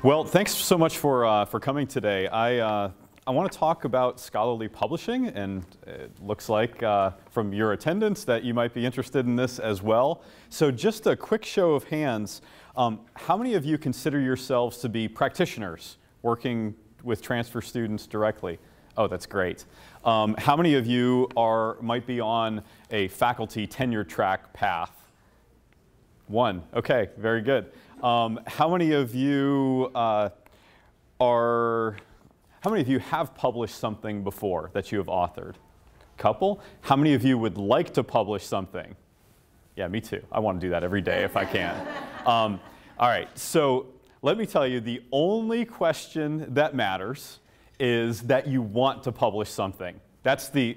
Well, thanks so much for coming today. I want to talk about scholarly publishing, and it looks like from your attendance that you might be interested in this as well. So just a quick show of hands, how many of you consider yourselves to be practitioners working with transfer students directly? Oh, that's great. How many of you might be on a faculty tenure track path? One. Okay, very good. How many of you have published something before that you have authored? Couple. How many of you would like to publish something? Yeah, me too. I want to do that every day if I can. All right, so let me tell you, the only question that matters is that you want to publish something. That's the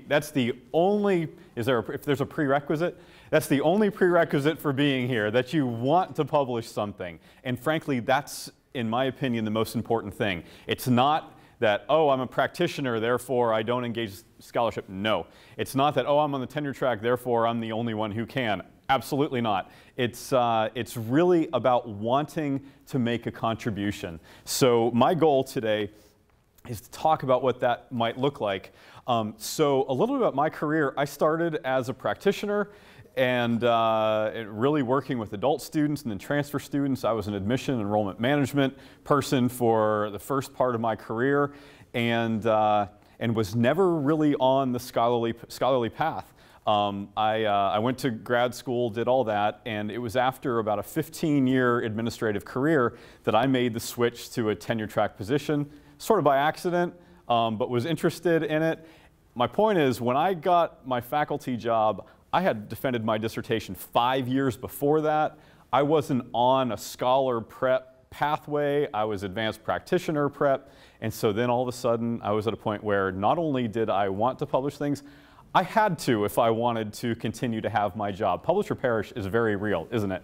only, if there's a prerequisite, that's the only prerequisite for being here, that you want to publish something. And frankly, that's, in my opinion, the most important thing. It's not that, oh, I'm a practitioner, therefore I don't engage scholarship. No. It's not that, oh, I'm on the tenure track, therefore I'm the only one who can. Absolutely not. It's really about wanting to make a contribution. So my goal today is to talk about what that might look like. So a little bit about my career. I started as a practitioner and really working with adult students and then transfer students. I was an admission and enrollment management person for the first part of my career, and was never really on the scholarly path. I went to grad school, did all that, and it was after about a 15-year administrative career that I made the switch to a tenure track position, sort of by accident, but was interested in it. My point is, when I got my faculty job, I had defended my dissertation 5 years before that. I wasn't on a scholar prep pathway. I was advanced practitioner prep. And so then all of a sudden, I was at a point where not only did I want to publish things, I had to if I wanted to continue to have my job. Publish or perish is very real, isn't it?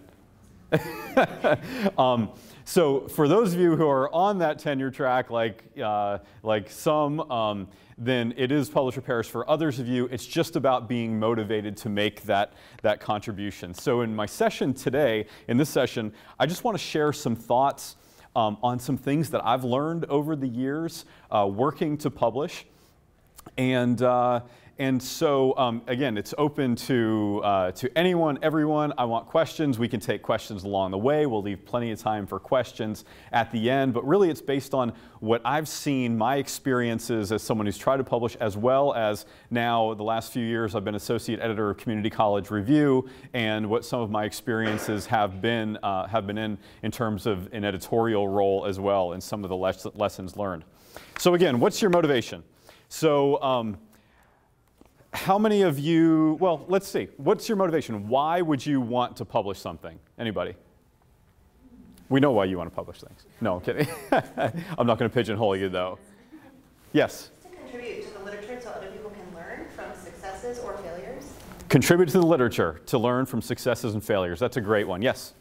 So for those of you who are on that tenure track, like some, then it is publish or perish. For others of you, it's just about being motivated to make that contribution. So in my session today, in this session, I just want to share some thoughts on some things that I've learned over the years working to publish. And so, again, it's open to anyone, everyone. I want questions. We can take questions along the way. We'll leave plenty of time for questions at the end. But really, it's based on what I've seen, my experiences as someone who's tried to publish, as well as now, the last few years, I've been associate editor of Community College Review, and what some of my experiences have been in terms of an editorial role as well, and some of the lessons learned. So again, what's your motivation? So, how many of you, well, let's see. What's your motivation? Why would you want to publish something? Anybody? We know why you want to publish things. No, I'm kidding. I'm not going to pigeonhole you, though. Yes? To contribute to the literature so other people can learn from successes or failures. Contribute to the literature to learn from successes and failures. That's a great one. Yes?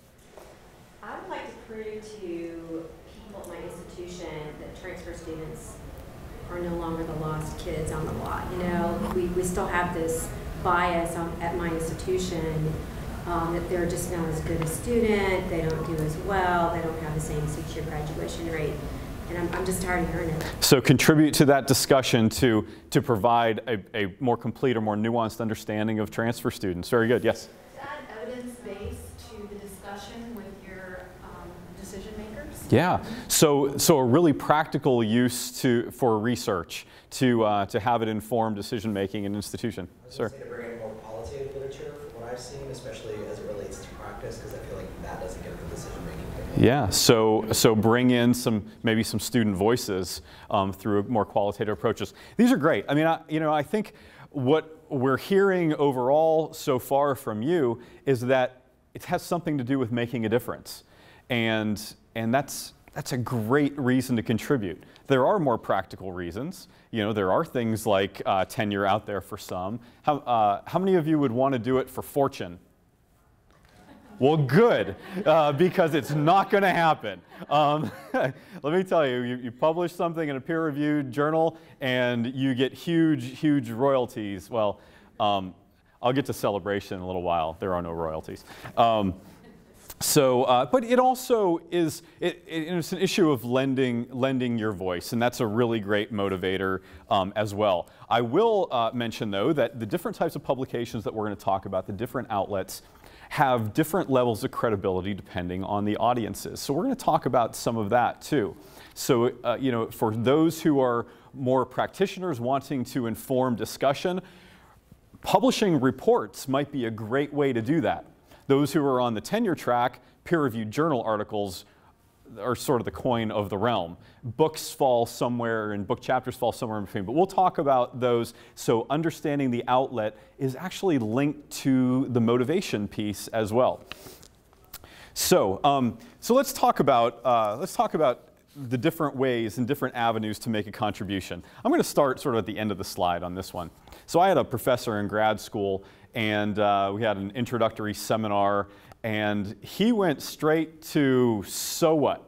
I would like to prove to people at my institution that transfer students are no longer the lost kids on the lot. You know, we still have this bias at my institution that they're just not as good a student, they don't do as well, they don't have the same 6-year graduation rate. And I'm just tired of hearing it. So contribute to that discussion to provide a more complete or more nuanced understanding of transfer students. Very good, yes? Add evidence base to the discussion with your decision makers? Yeah, so a really practical use for research to have it inform decision making in an institution. Sir? To bring in more qualitative literature from what I've seen, especially as it relates to practice, because I feel like that doesn't get the decision making. Yeah, so bring in maybe some student voices through more qualitative approaches. These are great. I mean, I think what we're hearing overall so far from you is that it has something to do with making a difference. And that's a great reason to contribute. There are more practical reasons. You know, there are things like tenure out there for some. How many of you would want to do it for fortune? Well, good, because it's not going to happen. Let me tell you, you publish something in a peer-reviewed journal and you get huge royalties. Well, I'll get to celebration in a little while. There are no royalties. So, but it also is, it's an issue of lending your voice, and that's a really great motivator as well. I will mention, though, that the different types of publications that we're going to talk about, the different outlets, have different levels of credibility depending on the audiences. So we're going to talk about some of that, too. So, you know, for those who are more practitioners wanting to inform discussion, publishing reports might be a great way to do that. Those who are on the tenure track, peer-reviewed journal articles are sort of the coin of the realm. Books fall somewhere and book chapters fall somewhere in between, but we'll talk about those. So understanding the outlet is actually linked to the motivation piece as well. So, so let's talk about the different ways and different avenues to make a contribution. I'm going to start sort of at the end of the slide on this one. So I had a professor in grad school, and we had an introductory seminar, and he went straight to, so what?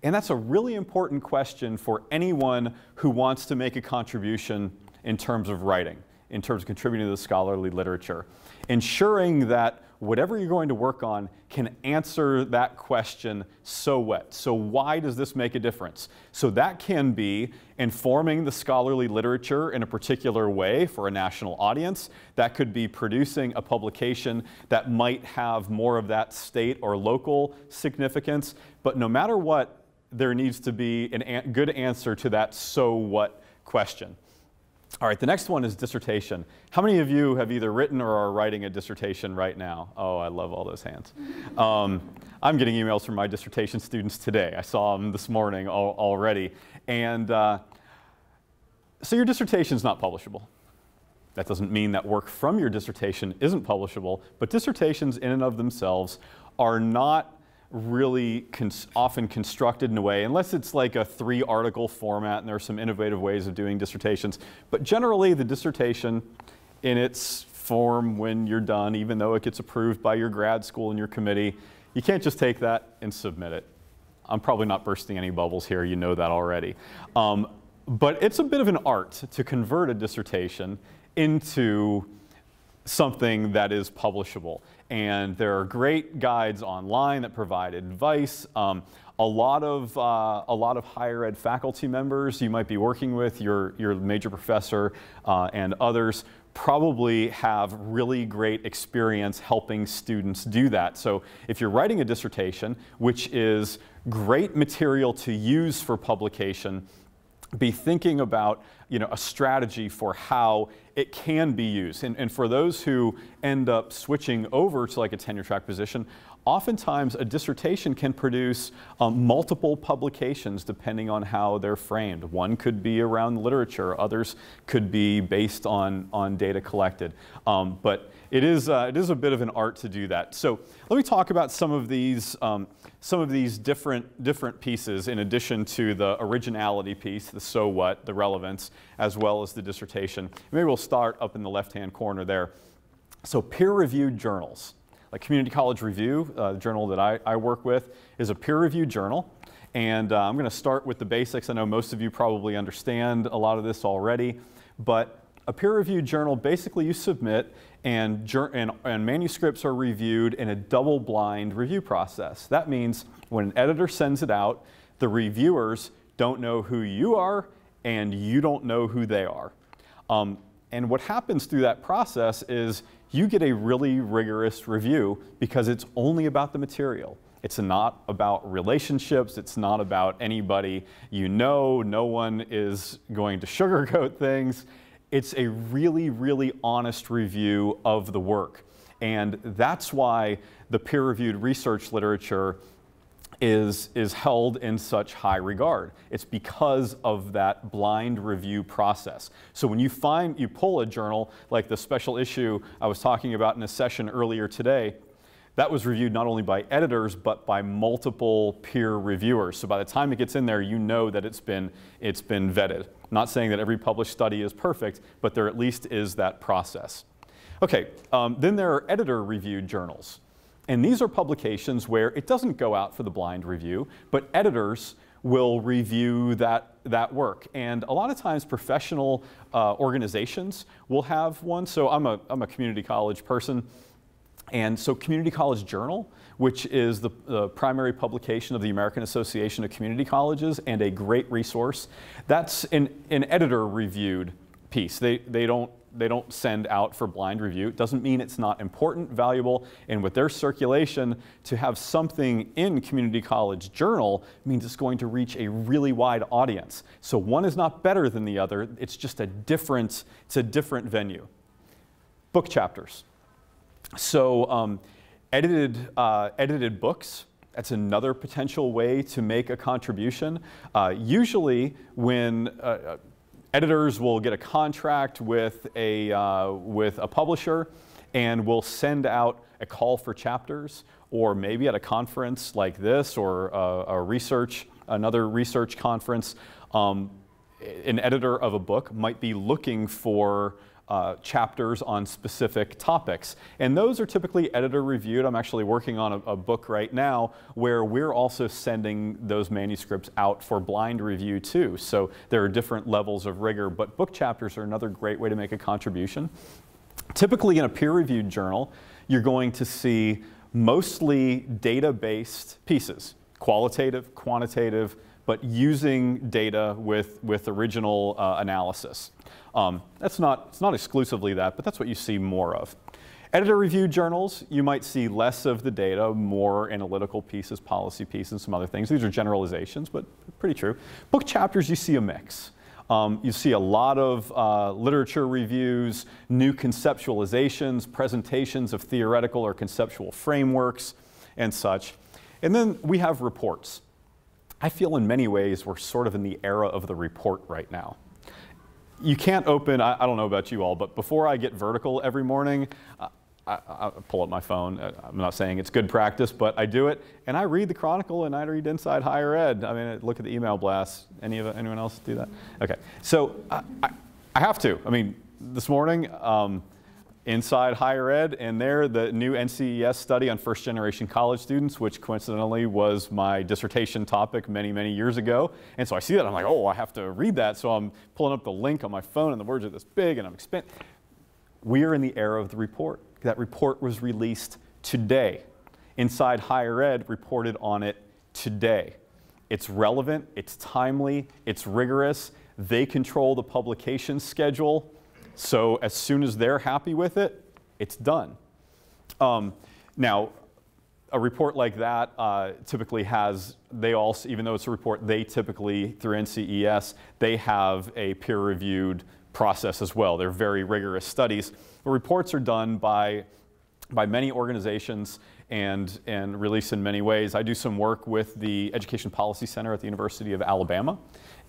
And that's a really important question for anyone who wants to make a contribution in terms of writing, in terms of contributing to the scholarly literature. Ensuring that whatever you're going to work on can answer that question, so what? So why does this make a difference? So that can be informing the scholarly literature in a particular way for a national audience. That could be producing a publication that might have more of that state or local significance. But no matter what, there needs to be a good answer to that so what question. All right, the next one is dissertation. How many of you have either written or are writing a dissertation right now? Oh, I love all those hands. I'm getting emails from my dissertation students today. I saw them this morning already. And so your dissertation is not publishable. That doesn't mean that work from your dissertation isn't publishable, but dissertations in and of themselves are not really often constructed in a way, unless it's like a 3-article format, and there are some innovative ways of doing dissertations. But generally, the dissertation in its form when you're done, even though it gets approved by your grad school and your committee, you can't just take that and submit it. I'm probably not bursting any bubbles here, you know that already. But it's a bit of an art to convert a dissertation into something that is publishable. And there are great guides online that provide advice. A lot of higher ed faculty members you might be working with, your major professor and others, probably have really great experience helping students do that. So if you're writing a dissertation, which is great material to use for publication, be thinking about, you know, a strategy for how it can be used. And for those who end up switching over to like a tenure track position, oftentimes a dissertation can produce multiple publications depending on how they're framed. One could be around literature, others could be based on data collected. But it is a bit of an art to do that. So let me talk about some of these different pieces in addition to the originality piece, the so what, the relevance, as well as the dissertation. Maybe we'll start up in the left-hand corner there. So peer-reviewed journals. Like Community College Review, the journal that I work with, is a peer-reviewed journal. And I'm going to start with the basics. I know most of you probably understand a lot of this already. But a peer-reviewed journal, basically you submit and manuscripts are reviewed in a double-blind review process. That means when an editor sends it out, the reviewers don't know who you are and you don't know who they are. And what happens through that process is you get a really rigorous review because it's only about the material. It's not about relationships. It's not about anybody you know. No one is going to sugarcoat things. It's a really, really honest review of the work. And that's why the peer-reviewed research literature is held in such high regard. It's because of that blind review process. So when you pull a journal like the special issue I was talking about in a session earlier today, that was reviewed not only by editors but by multiple peer reviewers. So by the time it gets in there, you know that it's been vetted. Not saying that every published study is perfect, but there at least is that process. Okay, then there are editor-reviewed journals. And these are publications where it doesn't go out for the blind review, but editors will review that work. And a lot of times professional organizations will have one. So I'm a community college person. And so Community College Journal, which is the primary publication of the American Association of Community Colleges and a great resource, that's an editor-reviewed piece. They don't send out for blind review. It doesn't mean it's not important, valuable, and with their circulation, to have something in Community College Journal means it's going to reach a really wide audience. So one is not better than the other, it's just a different venue. Book chapters. So edited books, that's another potential way to make a contribution. Usually when editors will get a contract with a publisher and will send out a call for chapters, or maybe at a conference like this or another research conference, an editor of a book might be looking for chapters on specific topics. And those are typically editor reviewed. I'm actually working on a book right now where we're also sending those manuscripts out for blind review too. So there are different levels of rigor, but book chapters are another great way to make a contribution. Typically in a peer-reviewed journal, you're going to see mostly data-based pieces, qualitative, quantitative, but using data with original analysis. It's not exclusively that, but that's what you see more of. Editor-reviewed journals, you might see less of the data, more analytical pieces, policy pieces, and some other things. These are generalizations, but pretty true. Book chapters, you see a mix. You see a lot of literature reviews, new conceptualizations, presentations of theoretical or conceptual frameworks, and such. And then we have reports. I feel in many ways we're sort of in the era of the report right now. You can't open, I don't know about you all, but before I get vertical every morning, I pull up my phone. I'm not saying it's good practice, but I do it, and I read the Chronicle and I read Inside Higher Ed. I mean, look at the email blasts. Anyone else do that? Okay, so I have to. I mean, this morning, Inside Higher Ed, and there the new NCES study on first-generation college students, which coincidentally was my dissertation topic many, many years ago. And so I see that, I'm like, oh, I have to read that. So I'm pulling up the link on my phone, and the words are this big, and I'm expanding. We are in the era of the report. That report was released today. Inside Higher Ed reported on it today. It's relevant, it's timely, it's rigorous. They control the publication schedule. So as soon as they're happy with it, it's done. Now, a report like that typically has, they also, even though it's a report, they typically, through NCES, they have a peer-reviewed process as well. They're very rigorous studies. The reports are done by many organizations and released in many ways. I do some work with the Education Policy Center at the University of Alabama.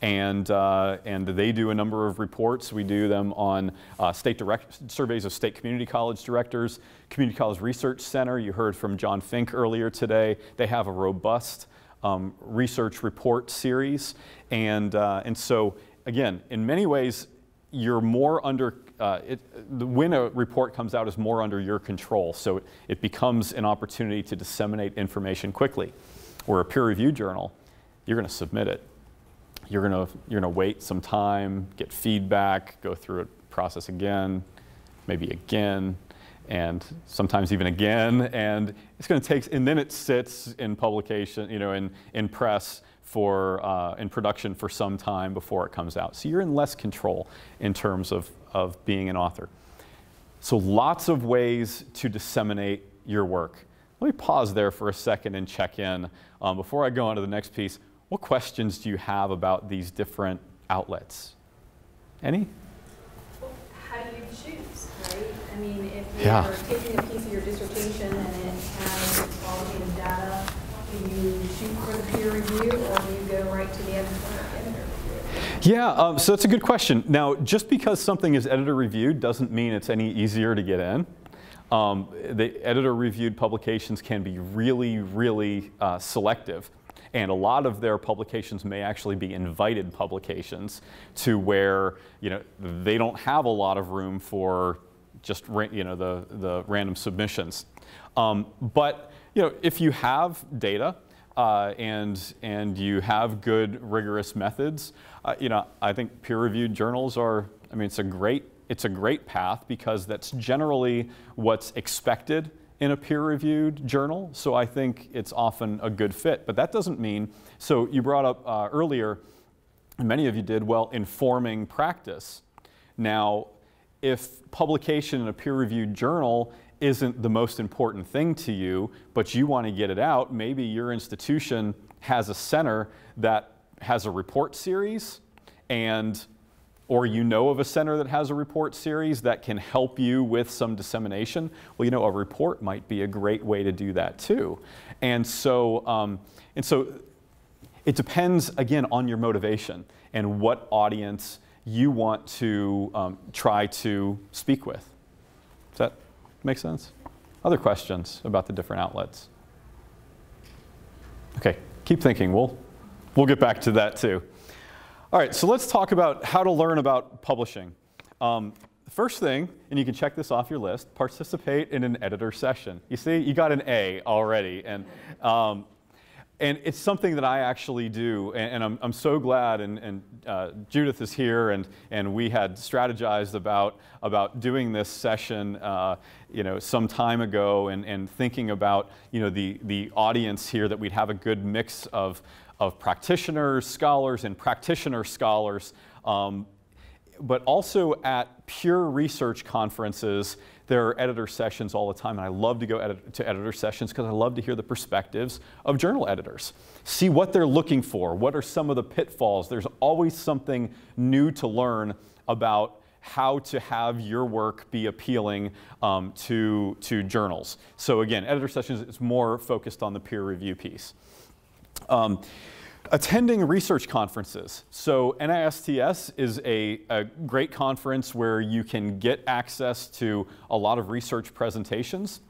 And they do a number of reports. We do them on surveys of state community college directors, Community College Research Center. You heard from John Fink earlier today. They have a robust research report series. And so, again, in many ways, you're more under, when a report comes out is more under your control. So it becomes an opportunity to disseminate information quickly. Where a peer-reviewed journal, you're going to submit it. You're gonna wait some time, get feedback, go through a process again, maybe again, and sometimes even again, and it's going to take, and then it sits in publication, in press for, in production for some time before it comes out. So you're in less control in terms of being an author. So lots of ways to disseminate your work. Let me pause there for a second and check in. Before I go on to the next piece, what questions do you have about these different outlets? Any? Well, how do you choose, right? I mean, if Yeah. you're taking a piece of your dissertation and it has qualitative data, do you shoot for the peer review or do you go right to the editor review? Yeah, so that's a good question. Now, just because something is editor reviewed doesn't mean it's any easier to get in. The editor reviewed publications can be really, really selective. And a lot of their publications may actually be invited publications to where they don't have a lot of room for just the random submissions. But if you have data and you have good rigorous methods, I think peer-reviewed journals are. I mean, it's a great path because that's generally what's expected in a peer-reviewed journal, so I think it's often a good fit. But that doesn't mean, so you brought up earlier, and many of you did, well, informing practice. Now, if publication in a peer-reviewed journal isn't the most important thing to you, but you want to get it out, maybe your institution has a center that has a report series, or you know of a center that has a report series that can help you with some dissemination. Well, you know, a report might be a great way to do that too. And so it depends, again, on your motivation and what audience you want to try to speak with. Does that make sense? Other questions about the different outlets? Okay, keep thinking. We'll get back to that too. All right, so let's talk about how to learn about publishing. The first thing, and you can check this off your list, participate in an editor session. You see, you got an A already, and it's something that I actually do, and I'm so glad, and Judith is here, and we had strategized about doing this session some time ago, and thinking about the audience here, that we'd have a good mix of practitioners, scholars, and practitioner-scholars, but also at pure research conferences, there are editor sessions all the time, and I love to go to editor sessions because I love to hear the perspectives of journal editors. See what they're looking for, what are some of the pitfalls. There's always something new to learn about how to have your work be appealing to journals. So again, editor sessions is more focused on the peer review piece. Attending research conferences. So NISTS is a great conference where you can get access to a lot of research presentations.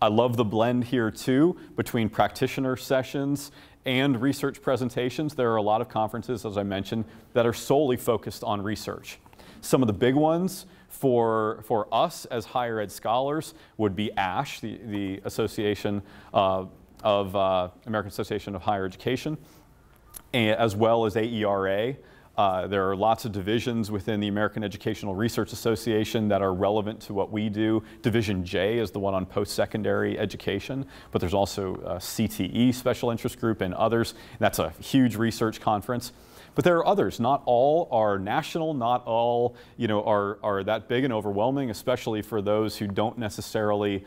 I love the blend here too between practitioner sessions and research presentations. There are a lot of conferences, as I mentioned, that are solely focused on research. Some of the big ones for us as higher ed scholars would be ASH, the Association of American Association of Higher Education, as well as AERA. There are lots of divisions within the American Educational Research Association that are relevant to what we do. Division J is the one on post-secondary education, but there's also CTE, Special Interest Group, and others. That's a huge research conference. But there are others. Not all are national, not all are that big and overwhelming, especially for those who don't necessarily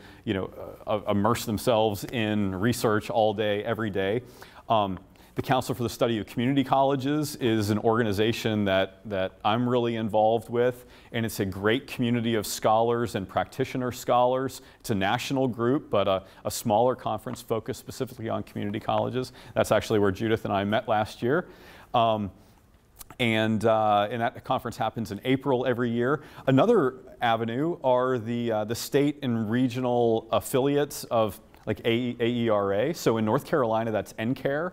immerse themselves in research all day, every day. The Council for the Study of Community Colleges is an organization that I'm really involved with, and it's a great community of scholars and practitioner scholars. It's a national group, but a smaller conference focused specifically on community colleges. That's actually where Judith and I met last year. And that conference happens in April every year. Another avenue are the state and regional affiliates of like AERA. So in North Carolina, that's NCARE.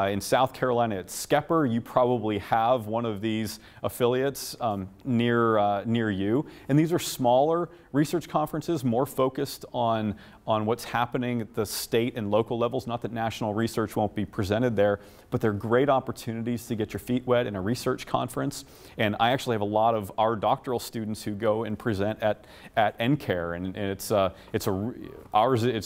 In South Carolina, it's SCEPR. You probably have one of these affiliates near you. And these are smaller research conferences, more focused on what's happening at the state and local levels. Not that national research won't be presented there, but they're great opportunities to get your feet wet in a research conference. And I actually have a lot of our doctoral students who go and present at NCARE, and it's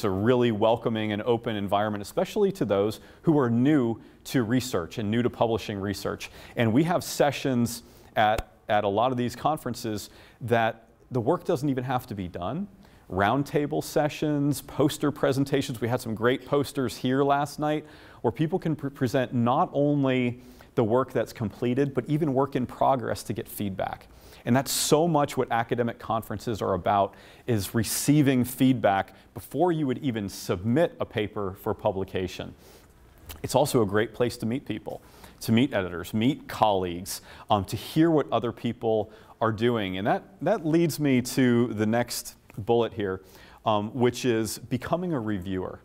a really welcoming and open environment, especially to those who are new to research and new to publishing research. And we have sessions at a lot of these conferences that the work doesn't even have to be done. Roundtable sessions, poster presentations. We had some great posters here last night where people can present not only the work that's completed, but even work in progress to get feedback. And that's so much what academic conferences are about, is receiving feedback before you would even submit a paper for publication. It's also a great place to meet people, to meet editors, meet colleagues, to hear what other people are doing. And that leads me to the next bullet here, which is becoming a reviewer.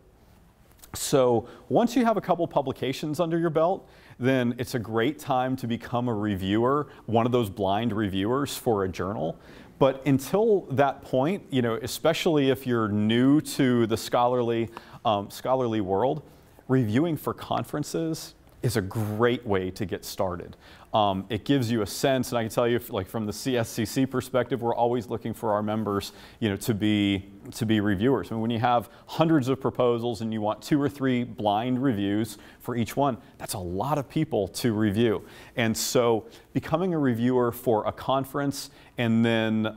So once you have a couple publications under your belt, then it's a great time to become a reviewer, one of those blind reviewers for a journal. But until that point, especially if you're new to the scholarly world, reviewing for conferences is a great way to get started. It gives you a sense, and I can tell you, like from the CSCC perspective, we're always looking for our members, to be reviewers. I mean, when you have hundreds of proposals and you want 2 or 3 blind reviews for each one, that's a lot of people to review. And so becoming a reviewer for a conference and then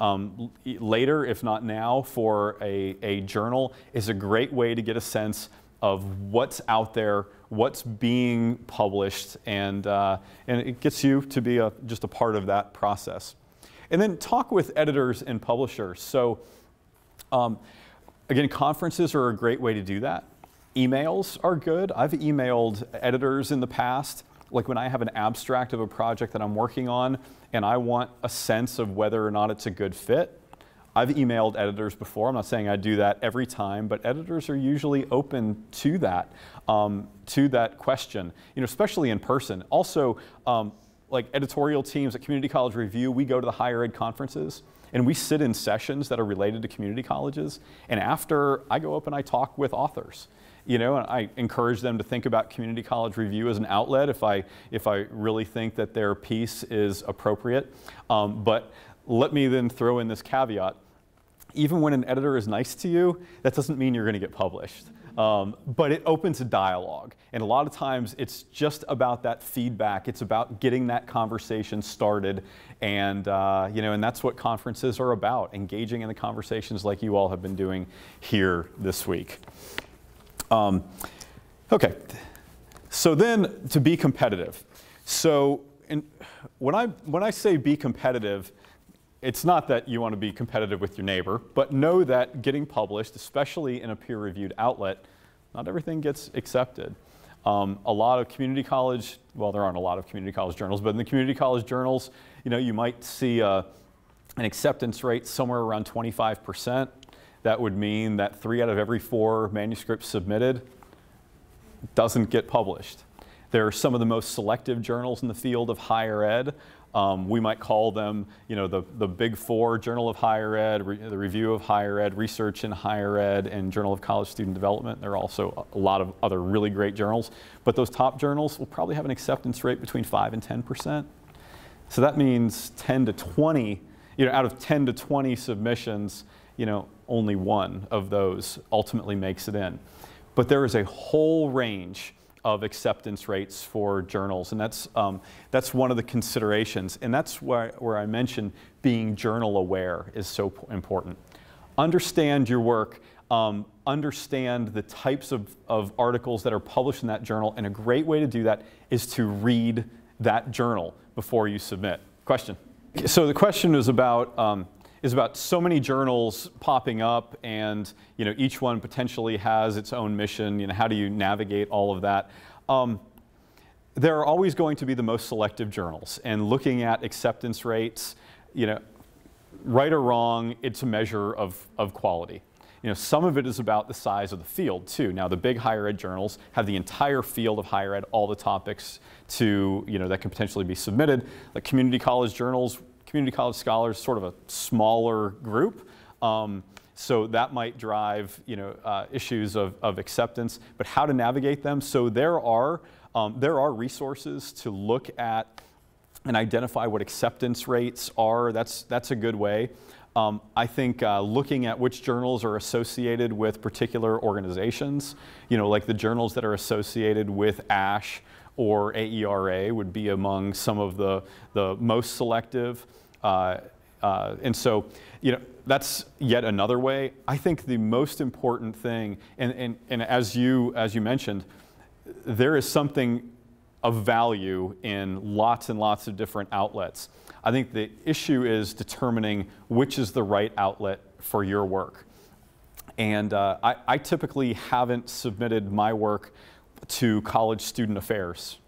later, if not now, for a journal is a great way to get a sense of what's out there, what's being published, and it gets you to be just a part of that process. And then talk with editors and publishers. So again, conferences are a great way to do that. Emails are good. I've emailed editors in the past, like when I have an abstract of a project that I'm working on and I want a sense of whether or not it's a good fit. I've emailed editors before. I'm not saying I do that every time, but editors are usually open to that question, especially in person. Also, like editorial teams at Community College Review, we go to the higher ed conferences and we sit in sessions that are related to community colleges. And after, I go up and I talk with authors. And I encourage them to think about Community College Review as an outlet if I really think that their piece is appropriate. But let me then throw in this caveat. Even when an editor is nice to you, that doesn't mean you're going to get published. But it opens a dialogue. And a lot of times it's just about that feedback. It's about getting that conversation started. And, and that's what conferences are about, engaging in the conversations like you all have been doing here this week. Okay, so then to be competitive. So when I say be competitive, it's not that you want to be competitive with your neighbor, but know that getting published, especially in a peer-reviewed outlet, not everything gets accepted. A lot of community college, well, there aren't a lot of community college journals, but in the community college journals, you might see an acceptance rate somewhere around 25%. That would mean that 3 out of every 4 manuscripts submitted doesn't get published. There are some of the most selective journals in the field of higher ed. We might call them, the Big 4, Journal of Higher Ed, the Review of Higher Ed, Research in Higher Ed, and Journal of College Student Development. There are also a lot of other really great journals. But those top journals will probably have an acceptance rate between 5 and 10%. So that means 10 to 20, out of 10 to 20 submissions, only 1 of those ultimately makes it in. But there is a whole range of acceptance rates for journals, and that's one of the considerations, and that's where I mentioned being journal aware is so important. Understand your work, understand the types of articles that are published in that journal, and a great way to do that is to read that journal before you submit. Question? So the question is about so many journals popping up, and each one potentially has its own mission. How do you navigate all of that? There are always going to be the most selective journals, and looking at acceptance rates, right or wrong, it's a measure of quality. Some of it is about the size of the field too. Now the big higher ed journals have the entire field of higher ed, all the topics that can potentially be submitted. The community college journals, Community College Scholars, sort of a smaller group, so that might drive issues of acceptance. But how to navigate them? So there are resources to look at and identify what acceptance rates are. That's a good way. I think looking at which journals are associated with particular organizations, like the journals that are associated with ASH or AERA would be among some of the most selective. And so, that's yet another way. I think the most important thing, and as you mentioned, there is something of value in lots and lots of different outlets. I think the issue is determining which is the right outlet for your work. And I typically haven't submitted my work to college student affairs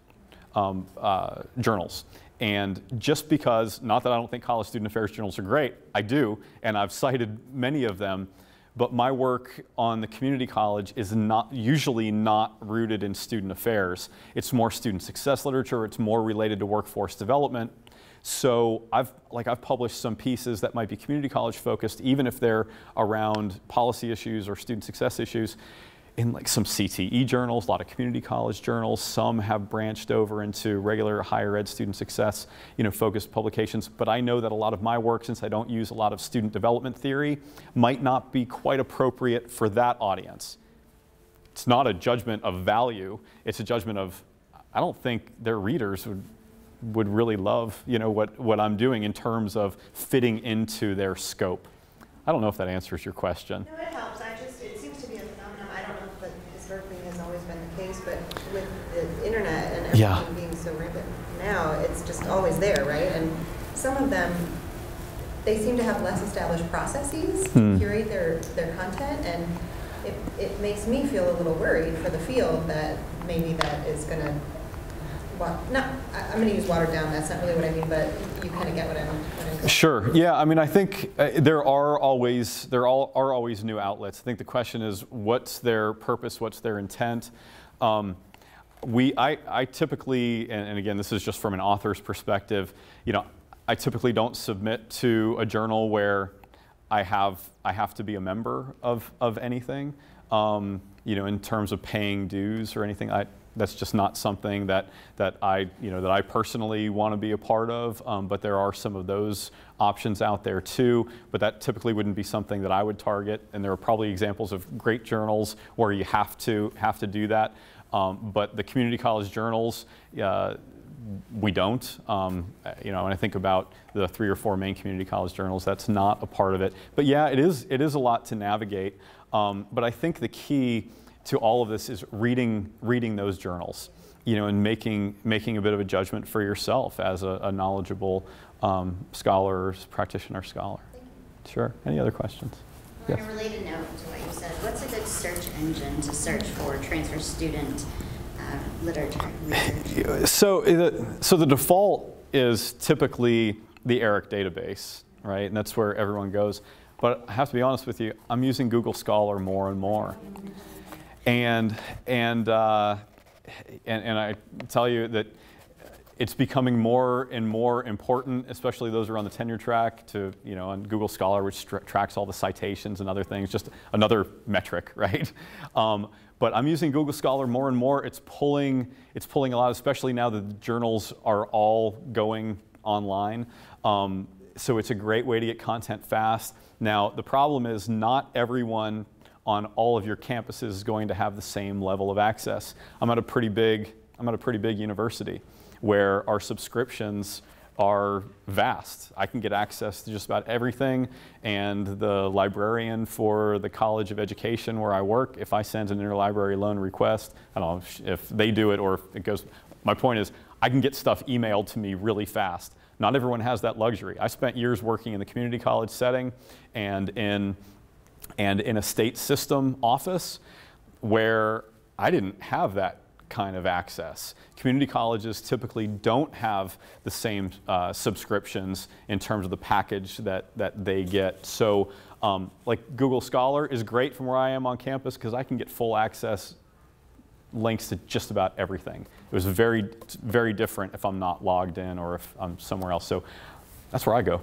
journals. And just because, not that I don't think college student affairs journals are great, I do, and I've cited many of them, but my work on the community college is usually not rooted in student affairs. It's more student success literature, it's more related to workforce development. So I've published some pieces that might be community college focused, even if they're around policy issues or student success issues. in like some CTE journals, a lot of community college journals. Some have branched over into regular higher ed student success, focused publications. But I know that a lot of my work, since I don't use a lot of student development theory, might not be quite appropriate for that audience. It's not a judgment of value. It's a judgment of, I don't think their readers would really love, what I'm doing in terms of fitting into their scope. I don't know if that answers your question. No, it helps. It seems to be a phenomenon. I don't know if it historically has always been the case, but with the internet and everything being so rampant now, it's just always there, right? And some of them, they seem to have less established processes to curate their content, and it makes me feel a little worried for the field that maybe that is going to, I'm going to use watered down, that's not really what I mean, but you kind of get what I'm going. Sure, yeah, I mean, I think there are always new outlets. I think the question is, what's their purpose, what's their intent? I typically, and again, this is just from an author's perspective, I typically don't submit to a journal where I have to be a member of anything, in terms of paying dues or anything. That's just not something that I personally want to be a part of. But there are some of those options out there too. But that typically wouldn't be something that I would target. And there are probably examples of great journals where you have to do that. But the community college journals, we don't. When I think about the 3 or 4 main community college journals, that's not a part of it. But yeah, it is a lot to navigate. But I think the key to all of this is reading those journals, and making a bit of a judgment for yourself as a knowledgeable scholar, practitioner-scholar. Sure. Any other questions? On a related note to what you said, what's a good search engine to search for transfer student literature research? So the default is typically the ERIC database, right? And that's where everyone goes. But I have to be honest with you, I'm using Google Scholar more and more. And I tell you that it's becoming more and more important, especially those who are on the tenure track, to, on Google Scholar, which tracks all the citations and other things, just another metric, right? But I'm using Google Scholar more and more. It's pulling a lot, especially now that the journals are all going online. So it's a great way to get content fast. Now, the problem is not everyone on all of your campuses is going to have the same level of access. I'm at a pretty big university where our subscriptions are vast. I can get access to just about everything, and the librarian for the College of Education where I work, if I send an interlibrary loan request, I don't know if they do it or if it goes, my point is I can get stuff emailed to me really fast. Not everyone has that luxury. I spent years working in the community college setting and in a state system office where I didn't have that kind of access. Community colleges typically don't have the same subscriptions in terms of the package that they get. So like Google Scholar is great from where I am on campus because I can get full access links to just about everything. It was very, very different if I'm not logged in or if I'm somewhere else. So that's where I go.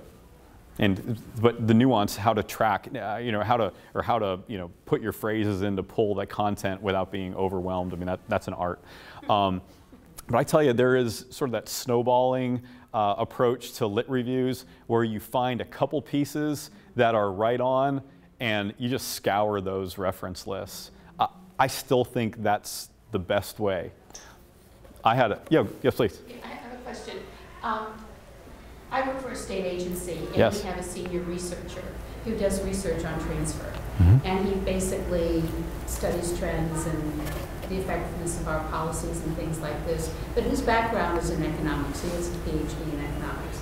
But the nuance, how to track, how to put your phrases in to pull that content without being overwhelmed. I mean, that's an art. But I tell you, there is sort of that snowballing approach to lit reviews where you find a couple pieces that are right on and you just scour those reference lists. I still think that's the best way. Yes, please. I have a question. I work for a state agency, and yes. We have a senior researcher who does research on transfer. Mm-hmm. And he basically studies trends and the effectiveness of our policies and things like this. But his background is in economics. He has a PhD in economics.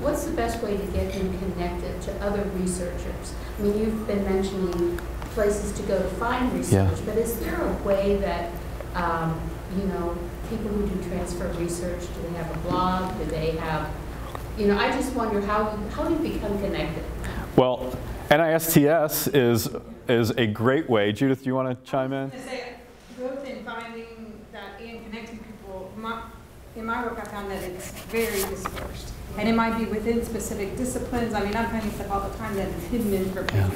What's the best way to get him connected to other researchers? I mean, you've been mentioning places to go to find research, but is there a way that, people who do transfer research, do they have a blog? Do they have, I just wonder how do you become connected? Well, NISTS is a great way. Judith, do you want to chime in? To say, both in finding that and connecting people, in my work I found that it's very dispersed. And it might be within specific disciplines. I mean, I'm finding stuff all the time that is hidden information.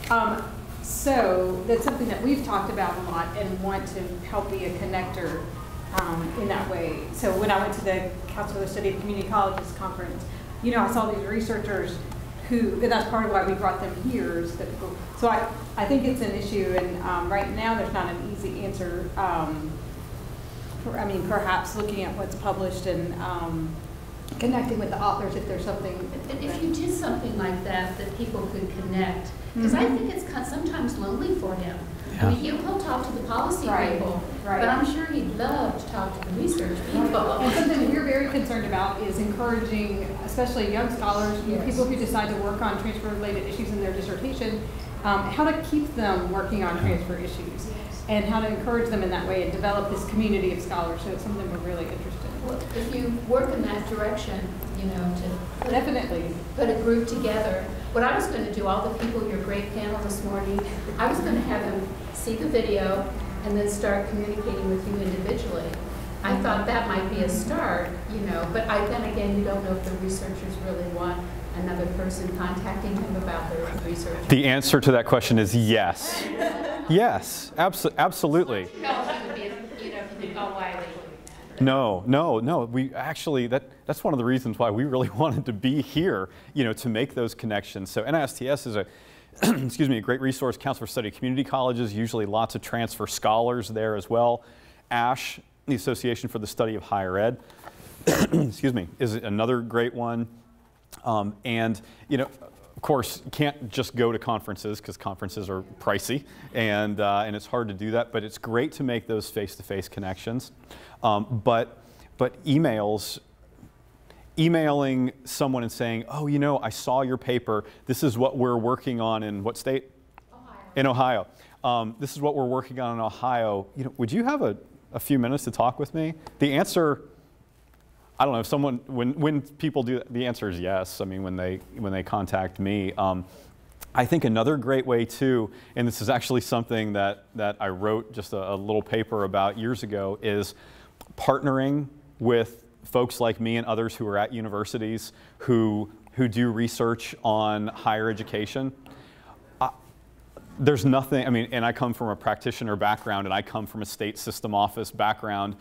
Yeah. So that's something that we've talked about a lot and want to help be a connector in that way. So when I went to the Council of the Study of Community Colleges conference, you know, I saw these researchers who, and that's part of why we brought them here, is that people, so I think it's an issue, and right now there's not an easy answer. I mean, perhaps looking at what's published and connecting with the authors if there's something. And if you did something like that, that people could connect, because I think it's sometimes lonely for him. Yeah. I mean, he'll talk to the policy people, right. but I'm sure he'd love to talk to the research people. And something we're very concerned about is encouraging, especially young scholars, people who decide to work on transfer-related issues in their dissertation, how to keep them working on transfer issues and how to encourage them in that way and develop this community of scholars. So it's something we're really interested in. Well, if you work in that direction, you know, to Definitely put a group together. What I was going to do, all the people, your great panel this morning, I was going to have them see the video and then start communicating with you individually. I thought that might be a start, you know, but then again, you don't know if the researchers really want another person contacting him about their research. The answer to that question is yes. Yes, absolutely. No. We actually, that's one of the reasons why we really wanted to be here, you know, to make those connections. So NISTS is a, excuse me, a great resource, Council for Study of Community Colleges, usually lots of transfer scholars there as well. ASH, the Association for the Study of Higher Ed, excuse me, is another great one. And, you know, of course, you can't just go to conferences because conferences are pricey and it's hard to do that, but it's great to make those face-to-face connections. But emailing someone and saying, oh, you know, I saw your paper. This is what we're working on in what state? Ohio. In Ohio. This is what we're working on in Ohio. You know, would you have a few minutes to talk with me? The answer, I don't know, if someone, when people do that, the answer is yes. I mean, when they contact me. I think another great way too, and this is actually something that I wrote just a little paper about years ago, is partnering with folks like me and others who are at universities who do research on higher education. There's nothing, I mean, and I come from a practitioner background and I come from a state system office background.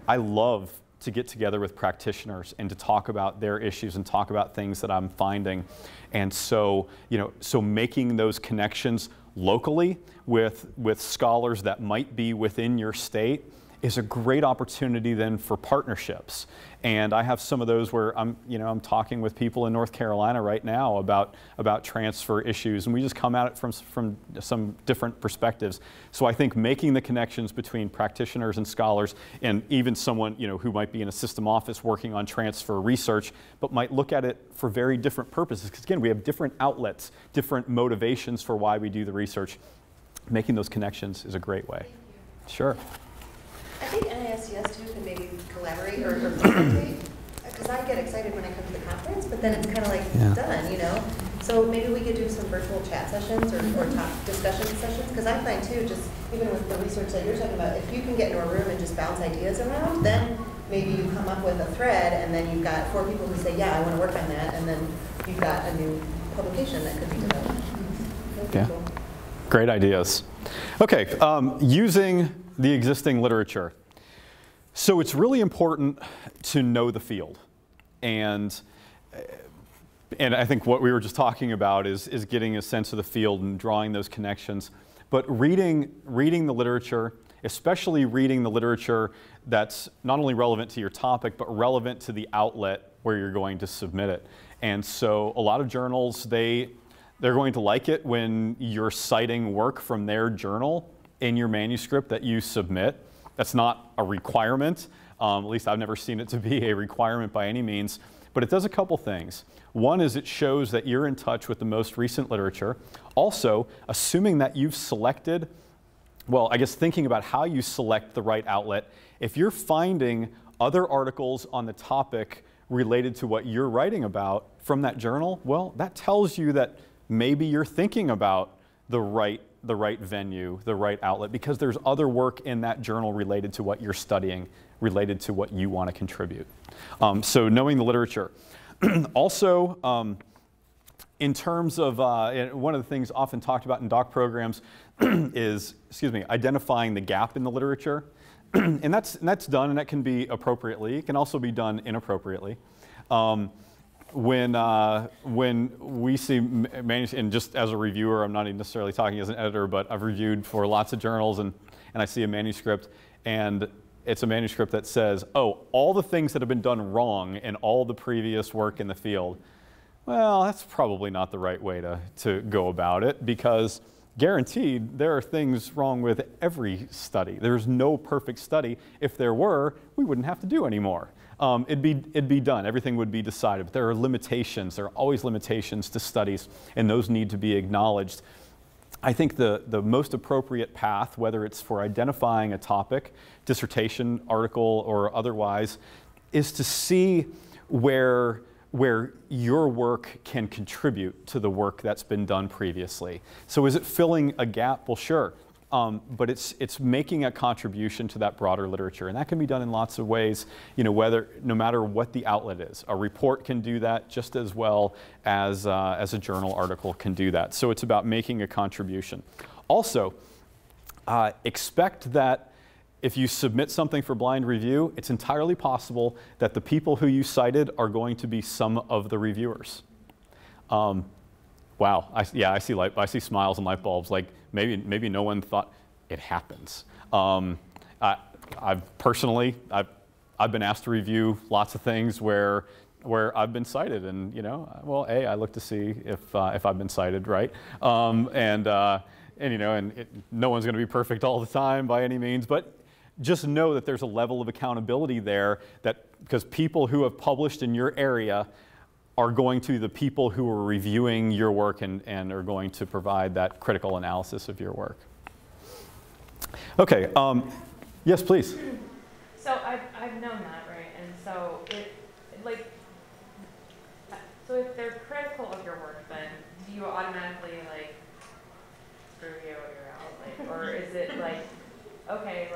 I love to get together with practitioners and to talk about their issues and talk about things that I'm finding. And so, you know, so making those connections locally with scholars that might be within your state is a great opportunity then for partnerships. And I have some of those where I'm talking with people in North Carolina right now about transfer issues, and we just come at it from some different perspectives. So I think making the connections between practitioners and scholars, and even someone, you know, who might be in a system office working on transfer research, but might look at it for very different purposes. Because again, we have different outlets, different motivations for why we do the research. Making those connections is a great way. Sure. I think NISTS too can maybe collaborate or facilitate, because I get excited when I come to the conference, but then it's kind of like done, you know? So maybe we could do some virtual chat sessions or top discussion sessions, because I find too, just even with the research that you're talking about, if you can get into a room and just bounce ideas around, then maybe you come up with a thread and then you've got 4 people who say, yeah, I want to work on that, and then you've got a new publication that could be developed. Yeah. Cool. Great ideas. Okay, using the existing literature. So it's really important to know the field. And I think what we were just talking about is getting a sense of the field and drawing those connections. But reading the literature, especially reading the literature that's not only relevant to your topic, but relevant to the outlet where you're going to submit it. And so a lot of journals, they're going to like it when you're citing work from their journal in your manuscript that you submit. That's not a requirement. At least I've never seen it to be a requirement by any means. But it does a couple things. One is it shows that you're in touch with the most recent literature. Also, assuming that you've selected, well, I guess thinking about how you select the right outlet, if you're finding other articles on the topic related to what you're writing about from that journal, well, that tells you that maybe you're thinking about the right venue, the right outlet, because there's other work in that journal related to what you're studying, related to what you want to contribute. So knowing the literature. Also, in terms of, one of the things often talked about in doc programs is, identifying the gap in the literature. And that's done, and that can be appropriately. It can also be done inappropriately. When we see manuscripts, and just as a reviewer, I'm not even necessarily talking as an editor, but I've reviewed for lots of journals, and I see a manuscript, and it's a manuscript that says, oh, all the things that have been done wrong in all the previous work in the field. Well, that's probably not the right way to go about it, because guaranteed there are things wrong with every study. There's no perfect study. If there were, we wouldn't have to do any more. It'd be done. Everything would be decided. But there are limitations. There are always limitations to studies, and those need to be acknowledged. I think the most appropriate path, whether it's for identifying a topic, dissertation, article, or otherwise, is to see where your work can contribute to the work that's been done previously. So is it filling a gap? Well, sure. But it's making a contribution to that broader literature, and that can be done in lots of ways. No matter what the outlet is, a report can do that just as well as a journal article can do that. So it's about making a contribution. Also, expect that if you submit something for blind review, it's entirely possible that the people who you cited are going to be some of the reviewers. Wow, I see smiles and light bulbs. Like maybe no one thought it happens. I've been asked to review lots of things where I've been cited, and well, I look to see if I've been cited, right? No one's going to be perfect all the time by any means, but just know that there's a level of accountability there, that because people who have published in your area are going to be the people who are reviewing your work and are going to provide that critical analysis of your work. Okay, yes, please. So I've known that, right? And so so if they're critical of your work, then do you automatically screw you or you're out? Or is it okay,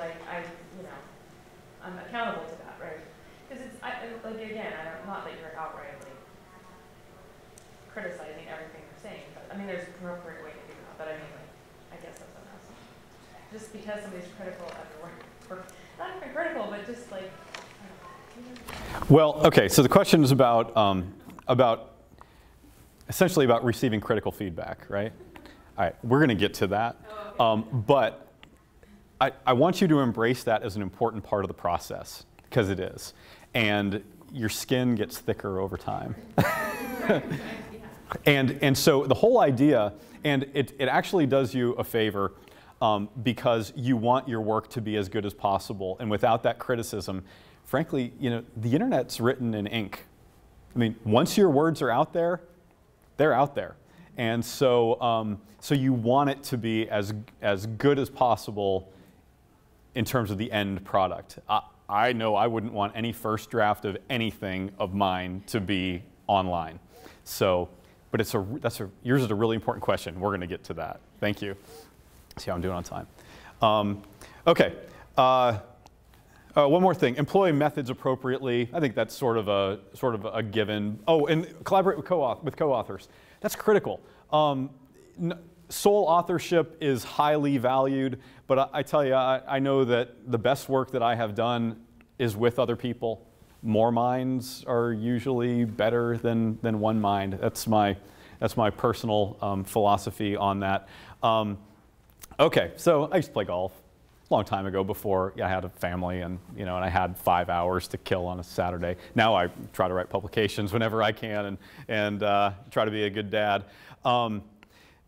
I'm accountable to that, right? Because it's again, not that you're outright criticizing everything they're saying, but there's an appropriate way to do that. But I guess that's what I'm asking. Just because somebody's critical of your work, not even critical, but just Well, okay. So the question is essentially about receiving critical feedback, right? All right, we're going to get to that, but I want you to embrace that as an important part of the process, because it is, and your skin gets thicker over time. And so the whole idea, and it actually does you a favor, because you want your work to be as good as possible, and without that criticism, frankly, the internet's written in ink. Once your words are out there, they're out there, and so so you want it to be as good as possible in terms of the end product. I know I wouldn't want any first draft of anything of mine to be online. So, but yours is a really important question. We're going to get to that. Thank you. See how I'm doing on time. Okay. One more thing. Employ methods appropriately. I think that's sort of a given. Oh, and collaborate with co-authors. That's critical. Sole authorship is highly valued, but I tell you, I know that the best work that I have done is with other people. More minds are usually better than one mind. That's my personal philosophy on that. Okay, so I used to play golf a long time ago before I had a family and I had 5 hours to kill on a Saturday. Now I try to write publications whenever I can and try to be a good dad.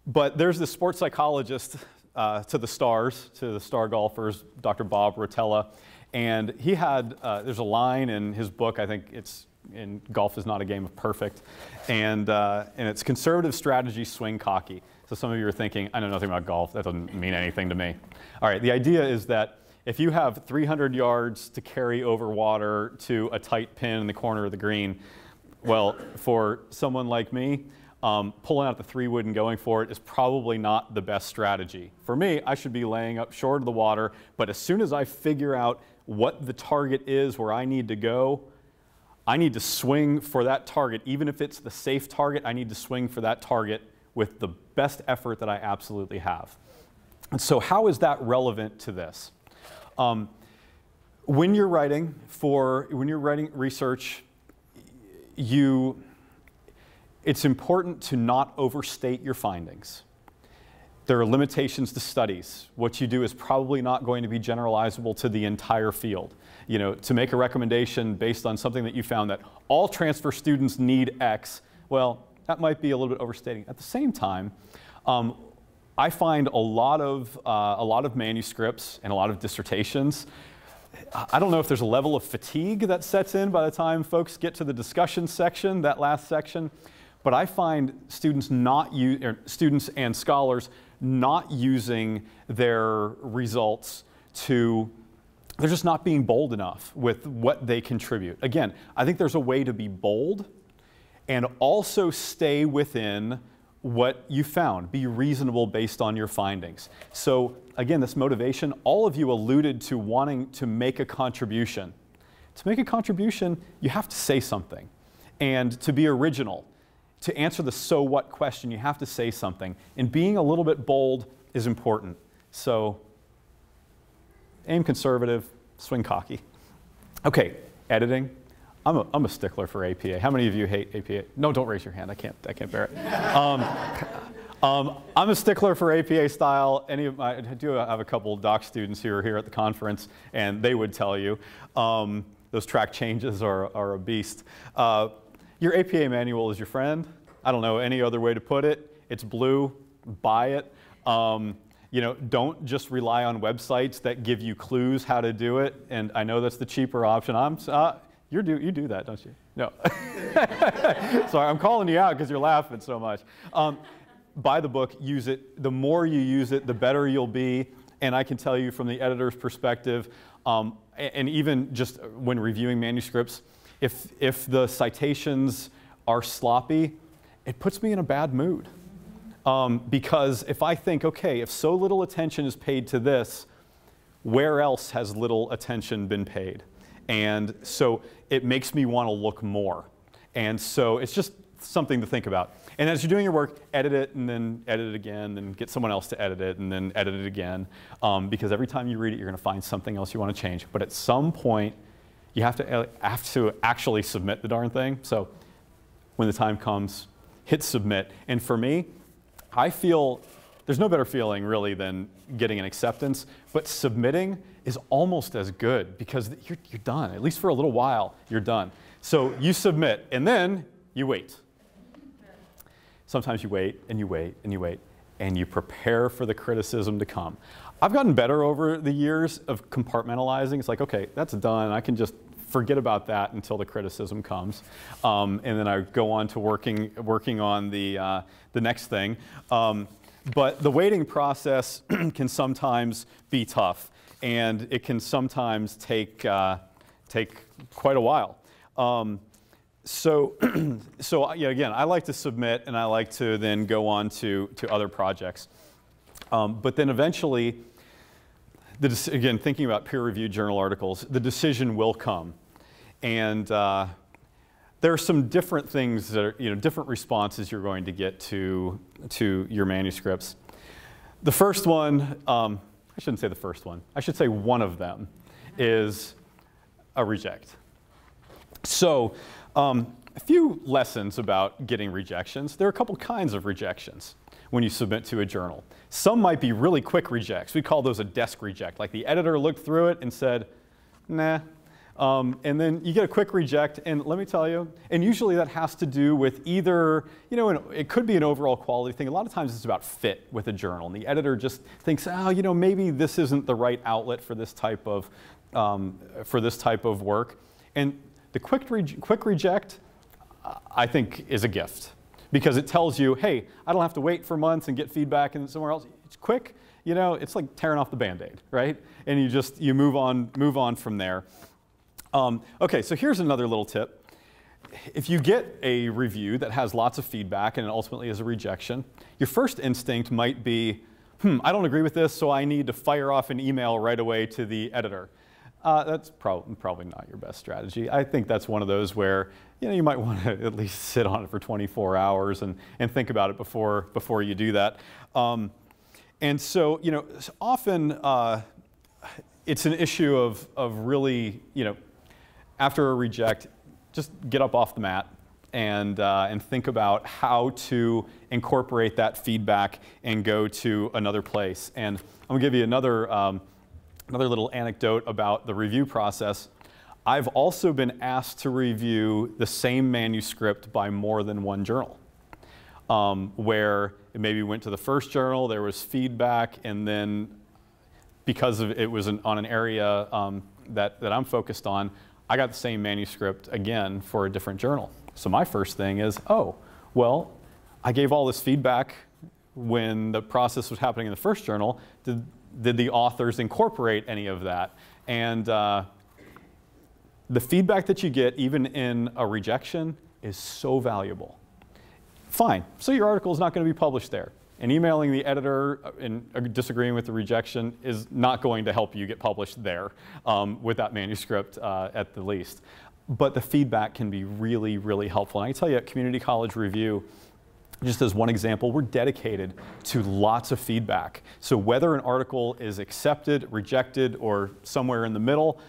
But there's this sports psychologist to the star golfers, Dr. Bob Rotella, and he had, there's a line in his book, I think it's in Golf is Not a Game of Perfect, and it's conservative strategy, swing cocky. So some of you are thinking, I know nothing about golf, that doesn't mean anything to me. All right, the idea is that if you have 300 yards to carry over water to a tight pin in the corner of the green, well, for someone like me, pulling out the 3-wood and going for it is probably not the best strategy. For me, I should be laying up short of the water, but as soon as I figure out what the target is where I need to go, I need to swing for that target. Even if it's the safe target, I need to swing for that target with the best effort that I absolutely have. And so how is that relevant to this? When you're writing research, it's important to not overstate your findings. There are limitations to studies. What you do is probably not going to be generalizable to the entire field. You know, to make a recommendation based on something that you found that all transfer students need X, well, that might be a little bit overstating. At the same time, I find a lot of manuscripts and a lot of dissertations. I don't know if there's a level of fatigue that sets in by the time folks get to the discussion section, that last section. But I find students and scholars not using their results they're just not being bold enough with what they contribute. Again, I think there's a way to be bold and also stay within what you found. Be reasonable based on your findings. So again, this motivation, all of you alluded to wanting to make a contribution. To make a contribution, you have to say something. And to be original, to answer the so what question, you have to say something. And being a little bit bold is important. So aim conservative, swing cocky. Okay, editing. I'm a stickler for APA. How many of you hate APA? No, don't raise your hand. I can't bear it. I'm a stickler for APA style. I do have a couple doc students who are here at the conference, and they would tell you those track changes are a beast. Your APA manual is your friend. I don't know any other way to put it. It's blue. Buy it. You know, don't just rely on websites that give you clues how to do it. And I know that's the cheaper option. You do that, don't you? No. Sorry, I'm calling you out because you're laughing so much. Buy the book, use it. The more you use it, the better you'll be. And I can tell you from the editor's perspective, and even just when reviewing manuscripts, if the citations are sloppy, it puts me in a bad mood. Because if I think, okay, if so little attention is paid to this, where else has little attention been paid? And so it makes me want to look more. And so it's just something to think about. And as you're doing your work, edit it and then edit it again, and get someone else to edit it and then edit it again. Because every time you read it, you're going to find something else you want to change. But at some point, you have to actually submit the darn thing. So when the time comes, hit submit. And for me, I feel there's no better feeling really than getting an acceptance, but submitting is almost as good because you're done. At least for a little while, you're done. So you submit and then you wait. Sometimes you wait and you wait and you wait and you prepare for the criticism to come. I've gotten better over the years of compartmentalizing. It's like, okay, that's done. I can just forget about that until the criticism comes. And then I go on to working on the next thing. But the waiting process can sometimes be tough, and it can sometimes take quite a while. So yeah, again, I like to submit, and I like to then go on to other projects. But then eventually, again, thinking about peer-reviewed journal articles, the decision will come. And there are some different things that are, different responses you're going to get to your manuscripts. The first one, I shouldn't say the first one. I should say one of them is a reject. So a few lessons about getting rejections. There are a couple kinds of rejections when you submit to a journal. Some might be really quick rejects. We call those a desk reject. Like the editor looked through it and said, nah. And then you get a quick reject, and let me tell you, and usually that has to do with either, it could be an overall quality thing. A lot of times it's about fit with a journal, and the editor just thinks, maybe this isn't the right outlet for this type of work. And the quick reject, I think, is a gift, because it tells you, hey, I don't have to wait for months and get feedback and somewhere else. It's quick, it's like tearing off the Band-Aid, right? And you move on from there. Okay, so here's another little tip. If you get a review that has lots of feedback and it ultimately is a rejection, your first instinct might be, I don't agree with this, so I need to fire off an email right away to the editor. That's probably not your best strategy. I think that's one of those where you might want to at least sit on it for 24 hours and think about it before you do that. And so often it's an issue of really after a reject, just get up off the mat and think about how to incorporate that feedback and go to another place. And I'm going to give you another little anecdote about the review process. I've also been asked to review the same manuscript by more than one journal, where it maybe went to the first journal, there was feedback, and then because it was on an area that I'm focused on, I got the same manuscript again for a different journal. So my first thing is, oh, well, I gave all this feedback when the process was happening in the first journal. Did the authors incorporate any of that? And the feedback that you get, even in a rejection, is so valuable. Fine, so your article is not going to be published there. And emailing the editor and disagreeing with the rejection is not going to help you get published there with that manuscript at the least. But the feedback can be really, really helpful. And I can tell you at Community College Review, just as one example, we're dedicated to lots of feedback. So whether an article is accepted, rejected, or somewhere in the middle,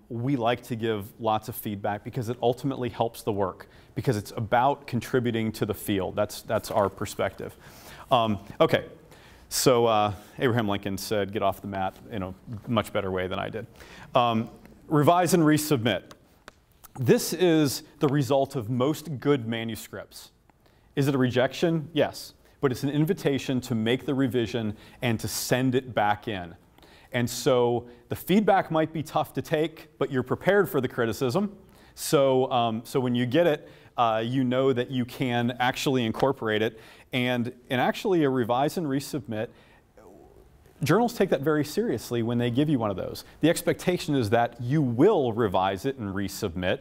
we like to give lots of feedback because it ultimately helps the work, because it's about contributing to the field. That's our perspective. Okay, so Abraham Lincoln said, get off the mat in a much better way than I did. Revise and resubmit. This is the result of most good manuscripts. Is it a rejection? Yes, but it's an invitation to make the revision and to send it back in. And so the feedback might be tough to take, but you're prepared for the criticism. So, so when you get it, you know that you can actually incorporate it. And actually a revise and resubmit, journals take that very seriously when they give you one of those. The expectation is that you will revise it and resubmit.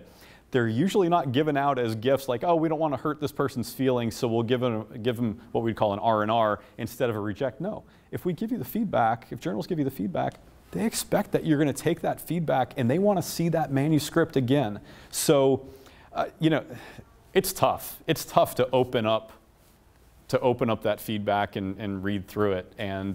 They're usually not given out as gifts like, oh, we don't want to hurt this person's feelings, so we'll give them what we'd call an R&R instead of a reject. No, if we give you the feedback, if journals give you the feedback, they expect that you're going to take that feedback and they want to see that manuscript again. So, it's tough. It's tough to open up that feedback and read through it, and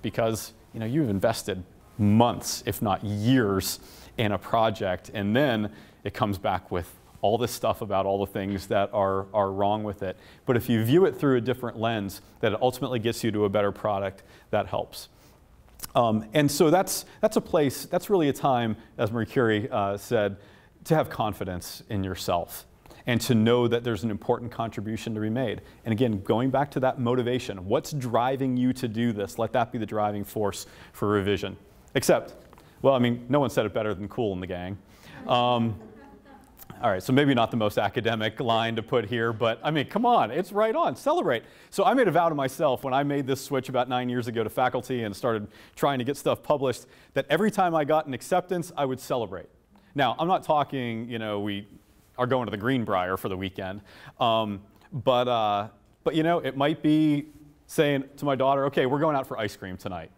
because you've invested months, if not years, in a project, and then it comes back with all this stuff about all the things that are wrong with it. But if you view it through a different lens, that it ultimately gets you to a better product, that helps. And so that's a place, that's really a time, as Marie Curie said, to have confidence in yourself and to know that there's an important contribution to be made. And again, going back to that motivation, what's driving you to do this? Let that be the driving force for revision. Except, well, I mean, no one said it better than Cool in the Gang. All right, so maybe not the most academic line to put here, but I mean, come on, it's right on, celebrate. So I made a vow to myself when I made this switch about 9 years ago to faculty and started trying to get stuff published, that every time I got an acceptance, I would celebrate. Now, I'm not talking, we are going to the Greenbrier for the weekend, but it might be saying to my daughter, okay, we're going out for ice cream tonight.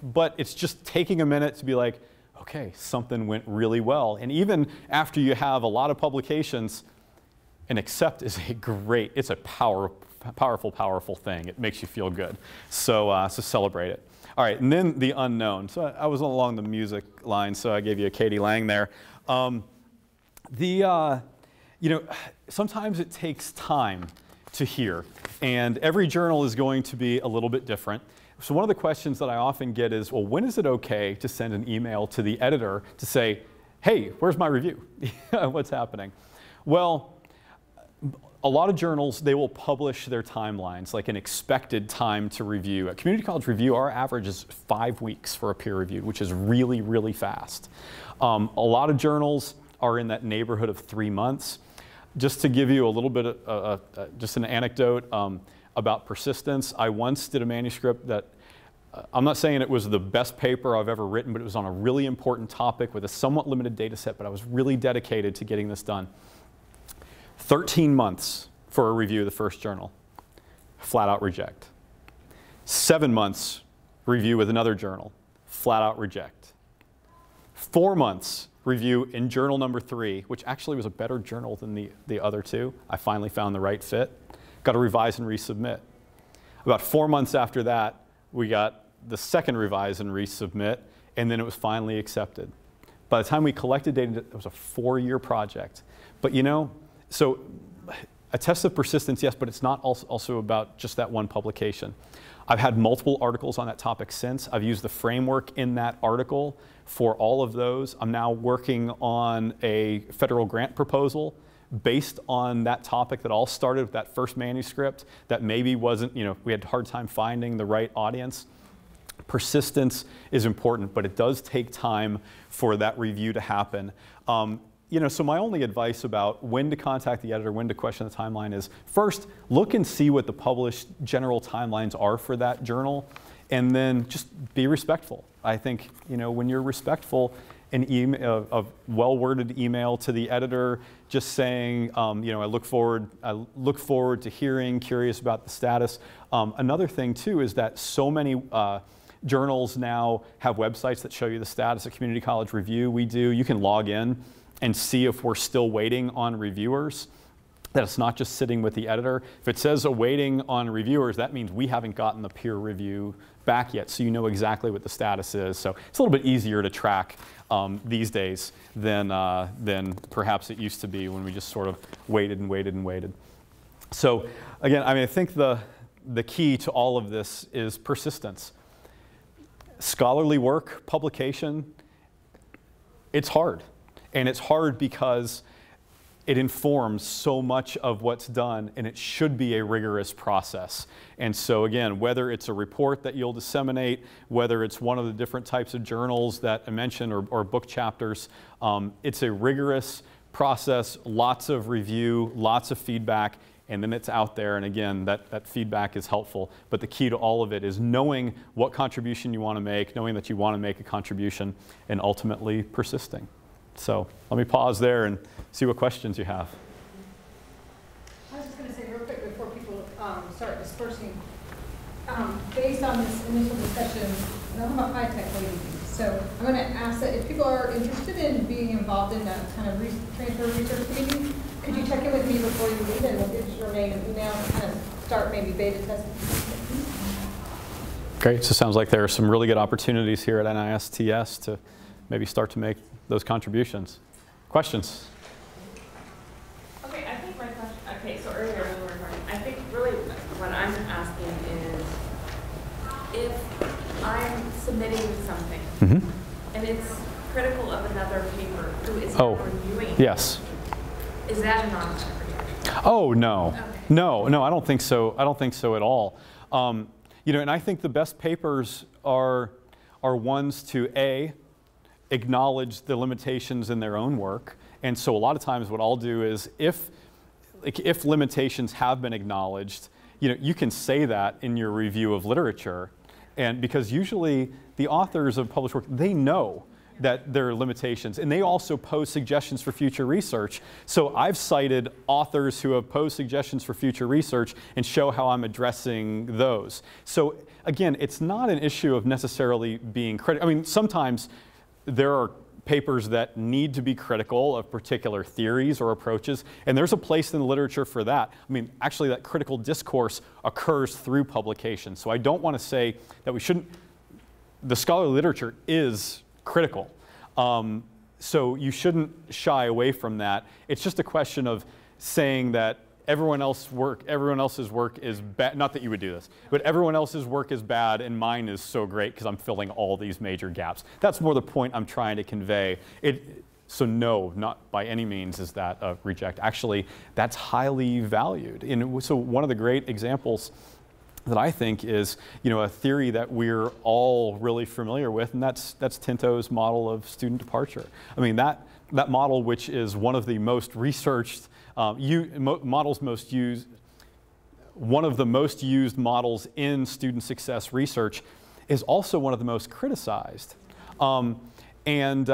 But it's just taking a minute to be like, okay, something went really well. And even after you have a lot of publications, an accept is it's a powerful thing. It makes you feel good. So, so celebrate it. All right, and then the unknown. So I was along the music line, so I gave you a Katie Lang there. Sometimes it takes time to hear, and every journal is going to be a little bit different. So one of the questions that I often get is, well, when is it okay to send an email to the editor to say, hey, where's my review? What's happening? Well, a lot of journals, they will publish their timelines, like an expected time to review. At Community College Review, our average is 5 weeks for a peer review, which is really, really fast. A lot of journals are in that neighborhood of 3 months. Just to give you a little bit of just an anecdote about persistence, I once did a manuscript that, I'm not saying it was the best paper I've ever written, but it was on a really important topic with a somewhat limited data set, but I was really dedicated to getting this done. 13 months for a review of the first journal, flat out reject. 7 months review with another journal, flat out reject. 4 months review in journal number 3, which actually was a better journal than the other 2. I finally found the right fit. Got to revise and resubmit. About 4 months after that, we got the second revise and resubmit, and then it was finally accepted. By the time we collected data, it was a 4-year project. But you know, so a test of persistence, yes, but it's not also about just that one publication. I've had multiple articles on that topic since. I've used the framework in that article for all of those. I'm now working on a federal grant proposal based on that topic that all started with that first manuscript that maybe wasn't, you know, we had a hard time finding the right audience. Persistence is important, but it does take time for that review to happen. You know, so my only advice about when to contact the editor, when to question the timeline is, first, look and see what the published general timelines are for that journal, and then just be respectful. I think, you know, when you're respectful, a well-worded email to the editor just saying, you know, I look forward to hearing, curious about the status. Another thing, too, is that so many journals now have websites that show you the status of Community College Review. We do. You can log in and see if we're still waiting on reviewers, that it's not just sitting with the editor. If it says awaiting on reviewers, that means we haven't gotten the peer review back yet, so you know exactly what the status is. So it's a little bit easier to track these days than perhaps it used to be when we just sort of waited and waited and waited. So again, I mean, I think the key to all of this is persistence. Scholarly work, publication, it's hard. And it's hard because it informs so much of what's done, and it should be a rigorous process. And so again, whether it's a report that you'll disseminate, whether it's one of the different types of journals that I mentioned or book chapters, it's a rigorous process, lots of review, lots of feedback, and then it's out there. And again, that feedback is helpful. But the key to all of it is knowing what contribution you want to make, knowing that you want to make a contribution, and ultimately persisting. So let me pause there and see what questions you have. I was just going to say real quick before people start dispersing, based on this initial discussion, and I'm a high-tech lady, so I'm going to ask that if people are interested in being involved in that kind of transfer research meeting, could you check in with me before you leave, and we'll get your name and email and kind of start maybe beta testing. Great. So it sounds like there are some really good opportunities here at NISTS to maybe start to make those contributions. Questions? Okay, I think my question, okay, so earlier when we were talking, I think really what I'm asking is if I'm submitting something and it's critical of another paper who is not reviewing it, yes. Is that an automatic rejection? Oh, no. Okay. No, I don't think so. I don't think so at all. You know, and I think the best papers are ones to acknowledge the limitations in their own work. And so a lot of times what I'll do is if limitations have been acknowledged, you know, you can say that in your review of literature. And because usually the authors of published work, they know that there are limitations, and they also pose suggestions for future research. So I've cited authors who have posed suggestions for future research and show how I'm addressing those. So again, it's not an issue of necessarily being critical. I mean, sometimes there are papers that need to be critical of particular theories or approaches, and there's a place in the literature for that. I mean, actually that critical discourse occurs through publication. So I don't want to say that we shouldn't, the scholarly literature is critical. So you shouldn't shy away from that. It's just a question of saying that everyone else's work is bad. Not that you would do this, but everyone else's work is bad and mine is so great because I'm filling all these major gaps. That's more the point I'm trying to convey. So no, not by any means is that a reject. Actually, that's highly valued. And so one of the great examples that I think is, you know, a theory that we're all really familiar with, and that's Tinto's model of student departure. I mean, that model, which is one of the most researched models most used, one of the most used models in student success research, is also one of the most criticized. And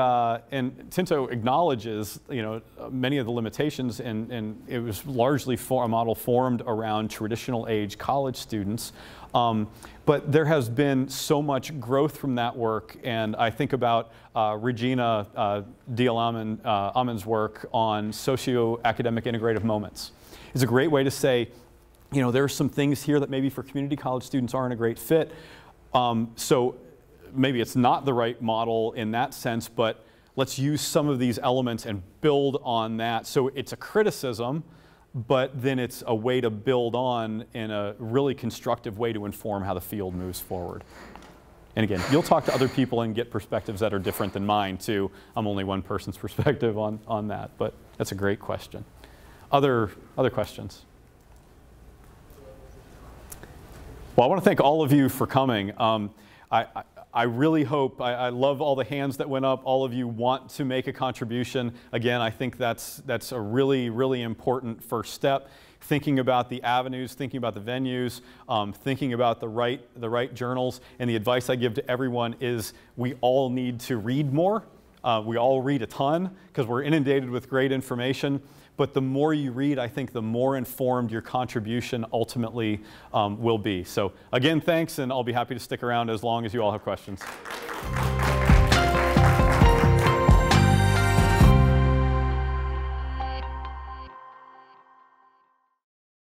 Tinto acknowledges, you know, many of the limitations, and it was largely a model formed around traditional age college students. But there has been so much growth from that work, and I think about Regina Diel-Ammen's work on socio-academic integrative moments. It's a great way to say, you know, there are some things here that maybe for community college students aren't a great fit. So maybe it's not the right model in that sense, but let's use some of these elements and build on that. So it's a criticism, but then it's a way to build on in a really constructive way to inform how the field moves forward. And again, you'll talk to other people and get perspectives that are different than mine too. I'm only one person's perspective on that, but that's a great question. Other questions? Well, I want to thank all of you for coming. I really hope, I love all the hands that went up. All of you want to make a contribution. Again, I think that's a really, really important first step. Thinking about the avenues, thinking about the venues, thinking about the right journals. And the advice I give to everyone is we all need to read more. We all read a ton because we're inundated with great information. But the more you read, I think the more informed your contribution ultimately will be. So again, thanks, and I'll be happy to stick around as long as you all have questions.